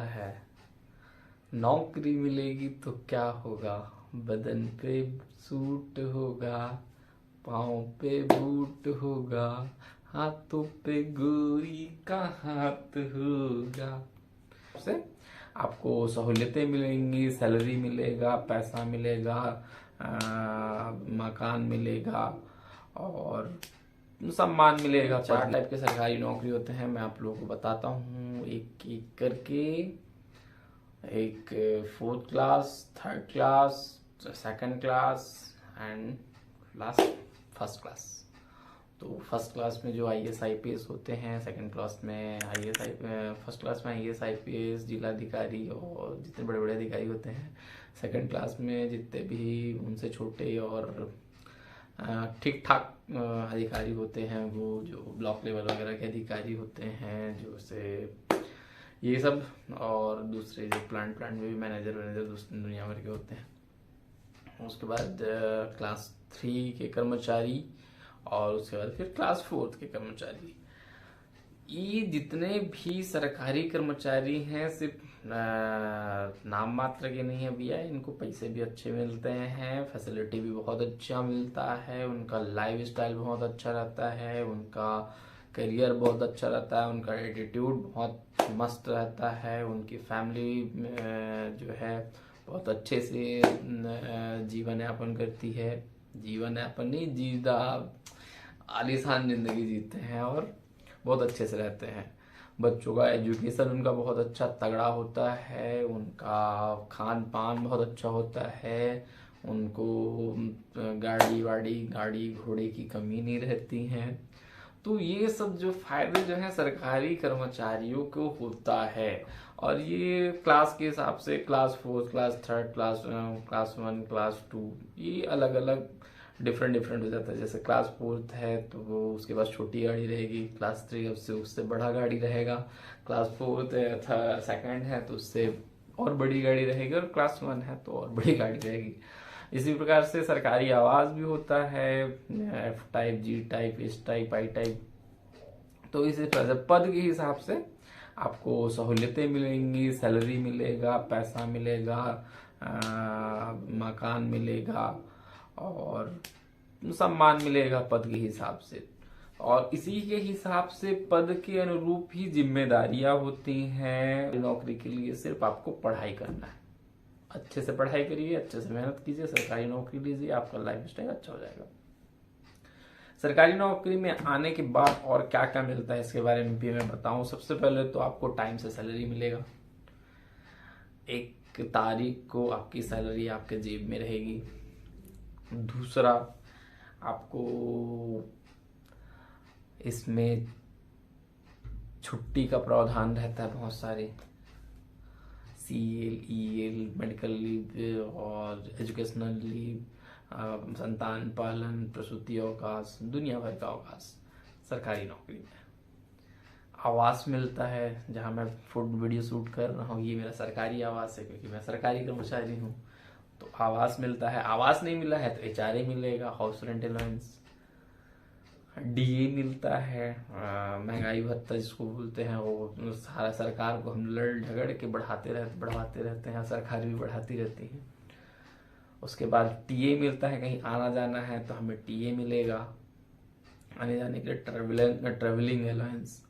है। नौकरी मिलेगी तो क्या होगा, बदन पे सूट होगा, पाँव पे बूट होगा, हाथों पे गोरी का हाथ होगा। से आपको सहूलियतें मिलेंगी, सैलरी मिलेगा, पैसा मिलेगा, मकान मिलेगा और सम्मान मिलेगा। 4 टाइप के सरकारी नौकरी होते हैं, मैं आप लोगों को बताता हूँ एक एक करके। एक 4th class, 3rd class, 2nd class and last 1st class. तो फर्स्ट क्लास में जो IAS IPS होते हैं, सेकंड क्लास में फर्स्ट क्लास में IAS IPS जिलाधिकारी और जितने बड़े बड़े अधिकारी होते हैं। सेकंड क्लास में जितने भी उनसे छोटे और ठीक ठाक अधिकारी होते हैं, वो जो ब्लॉक लेवल वगैरह के अधिकारी होते हैं, जो से ये सब, और दूसरे जो प्लांट में भी मैनेजर दूसरी दुनिया भर के होते हैं। उसके बाद क्लास 3 के कर्मचारी और उसके बाद फिर क्लास 4 के कर्मचारी। ये जितने भी सरकारी कर्मचारी हैं सिर्फ नाम मात्र के नहीं है भैया, इनको पैसे भी अच्छे मिलते हैं, फैसिलिटी भी बहुत अच्छा मिलता है, उनका लाइफ स्टाइल बहुत अच्छा रहता है, उनका करियर बहुत अच्छा रहता है, उनका एटीट्यूड बहुत मस्त रहता है, उनकी फैमिली जो है बहुत अच्छे से जीवन यापन करती है। जीवन यापन नहीं, जीदा आलीशान जिंदगी जीते हैं और बहुत अच्छे से रहते हैं। बच्चों का एजुकेशन उनका बहुत अच्छा तगड़ा होता है, उनका खान पान बहुत अच्छा होता है, उनको गाड़ी घोड़े की कमी नहीं रहती है। तो ये सब जो फायदे जो है सरकारी कर्मचारियों को होता है। और ये क्लास के हिसाब से क्लास 4, क्लास 3, क्लास 1, क्लास 2 ये अलग अलग डिफरेंट हो जाता है। जैसे क्लास 4 है तो वो उसके पास छोटी गाड़ी रहेगी, क्लास 3 उससे बड़ा गाड़ी रहेगा, क्लास 4 सेकंड है तो उससे और बड़ी गाड़ी रहेगी, और क्लास 1 है तो और बड़ी गाड़ी रहेगी। इसी प्रकार से सरकारी आवास भी होता है, F type, G type, S type, I type. तो इसी प्रकार से पद के हिसाब से आपको सहूलियतें मिलेंगी, सैलरी मिलेगा, पैसा मिलेगा, मकान मिलेगा और सम्मान मिलेगा पद के हिसाब से। और इसी के हिसाब से पद के अनुरूप ही जिम्मेदारियां होती हैं। नौकरी के लिए सिर्फ आपको पढ़ाई करना है, अच्छे से पढ़ाई करिए, अच्छे से मेहनत कीजिए, सरकारी नौकरी लीजिए, आपका लाइफ स्टाइल अच्छा हो जाएगा। सरकारी नौकरी में आने के बाद और क्या क्या मिलता है इसके बारे में भी मैं बताऊं। सबसे पहले तो आपको टाइम से सैलरी मिलेगा, 1 तारीख को आपकी सैलरी आपके जेब में रहेगी। दूसरा, आपको इसमें छुट्टी का प्रावधान रहता है, बहुत सारे CL, EL, मेडिकल लीव और एजुकेशनल लीव, संतान पालन, प्रसूति अवकाश, दुनिया भर का अवकाश सरकारी नौकरी में। आवास मिलता है, जहां मैं फूड वीडियो शूट कर रहा हूँ, ये मेरा सरकारी आवास है क्योंकि मैं सरकारी कर्मचारी हूँ। तो आवास मिलता है, आवास नहीं मिला है तो HRA मिलेगा, हाउस रेंट अलाउंस। DA मिलता है, महंगाई भत्ता जिसको बोलते हैं, वो सारा सरकार को हम लड़ झगड़ के बढ़ाते रहते हैं, सरकार भी बढ़ाती रहती है। उसके बाद TA मिलता है, कहीं आना जाना है तो हमें TA मिलेगा, आने जाने के लिए ट्रेवलिंग अलाउंस।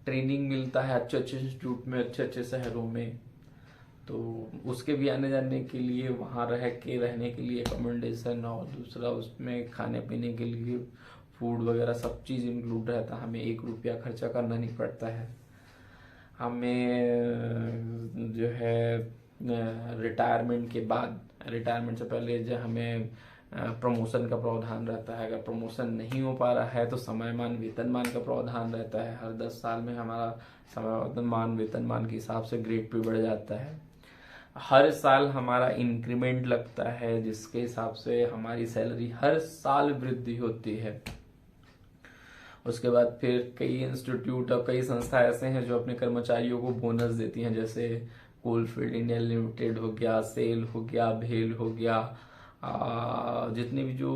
ट्रेनिंग मिलता है अच्छे इंस्टीट्यूट में, अच्छे शहरों में, तो उसके भी आने जाने के लिए, वहाँ रहने के लिए अकोमोडेशन, और दूसरा उसमें खाने पीने के लिए फूड वगैरह सब चीज़ इंक्लूड रहता है, हमें 1 रुपया खर्चा करना नहीं पड़ता है। हमें जो है रिटायरमेंट के बाद, रिटायरमेंट से पहले जो हमें प्रमोशन का प्रावधान रहता है। अगर प्रमोशन नहीं हो पा रहा है तो समयमान वेतनमान का प्रावधान रहता है। हर 10 साल में हमारा समयमान वेतनमान के हिसाब से ग्रेड पे बढ़ जाता है। हर साल हमारा इंक्रीमेंट लगता है, जिसके हिसाब से हमारी सैलरी हर साल वृद्धि होती है। उसके बाद फिर कई इंस्टीट्यूट और कई संस्था ऐसे हैं जो अपने कर्मचारियों को बोनस देती हैं, जैसे कोलफील्ड इंडिया लिमिटेड हो गया, सेल हो गया, भेल हो गया, जितने भी जो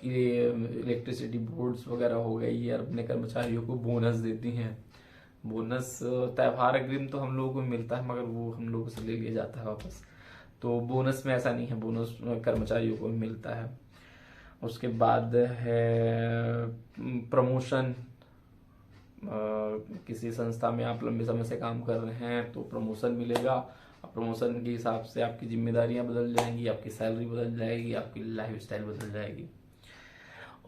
ये इलेक्ट्रिसिटी बोर्ड्स वगैरह हो गए, ये अपने कर्मचारियों को बोनस देती हैं। बोनस त्योहार अग्रिम तो हम लोगों को मिलता है, मगर वो हम लोगों से ले लिया जाता है वापस। तो बोनस में ऐसा नहीं है, बोनस कर्मचारियों को भी मिलता है। उसके बाद है प्रमोशन। किसी संस्था में आप लंबे समय से काम कर रहे हैं तो प्रमोशन मिलेगा। प्रमोशन के हिसाब से आपकी जिम्मेदारियां बदल जाएंगी, आपकी सैलरी बदल जाएगी, आपकी लाइफ स्टाइल बदल जाएगी।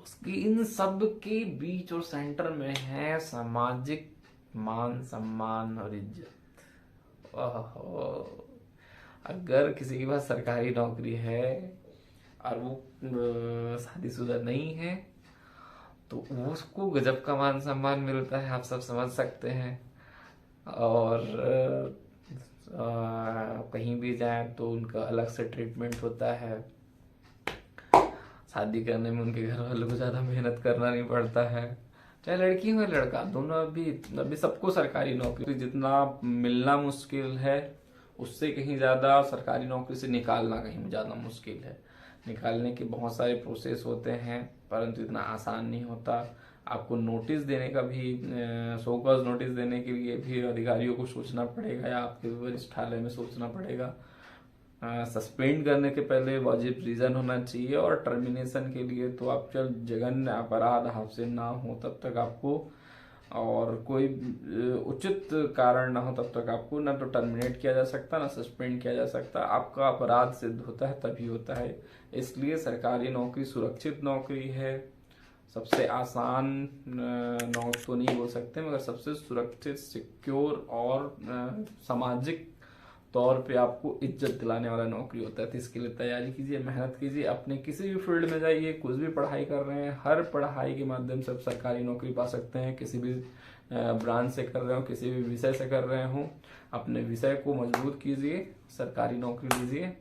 उसकी इन सब के बीच और सेंटर में है सामाजिक मान सम्मान और इज्जत। अगर किसी के पास सरकारी नौकरी है और वो शादीशुदा नहीं है तो उसको गजब का मान सम्मान मिलता है, आप सब समझ सकते हैं। और कहीं भी जाएं तो उनका अलग से ट्रीटमेंट होता है। शादी करने में उनके घर वालों को ज़्यादा मेहनत करना नहीं पड़ता है, चाहे लड़की हो या लड़का, दोनों अभी सबको सरकारी नौकरी जितना मिलना मुश्किल है उससे कहीं ज़्यादा सरकारी नौकरी से निकालना कहीं ज़्यादा मुश्किल है। निकालने के बहुत सारे प्रोसेस होते हैं परंतु इतना आसान नहीं होता। आपको नोटिस देने का भी शो कॉज नोटिस देने के लिए भी अधिकारियों को सोचना पड़ेगा या आपके वरिष्ठालय में सोचना पड़ेगा। सस्पेंड करने के पहले वाजिब रीजन होना चाहिए और टर्मिनेशन के लिए तो आप जब जघन्य अपराध आपसे ना हो तब तक आपको, और कोई उचित कारण ना हो तब तक आपको ना तो टर्मिनेट किया जा सकता ना सस्पेंड किया जा सकता। आपका अपराध सिद्ध होता है तभी होता है। इसलिए सरकारी नौकरी सुरक्षित नौकरी है, सबसे आसान नौकरी तो नहीं बोल सकते मगर सबसे सुरक्षित, सिक्योर और सामाजिक तौर पे आपको इज्जत दिलाने वाला नौकरी होता है। तो इसके लिए तैयारी कीजिए, मेहनत कीजिए, अपने किसी भी फील्ड में जाइए, कुछ भी पढ़ाई कर रहे हैं, हर पढ़ाई के माध्यम से आप सरकारी नौकरी पा सकते हैं। किसी भी ब्रांच से कर रहे हो, किसी भी विषय से कर रहे हो, अपने विषय को मजबूत कीजिए, सरकारी नौकरी लीजिए।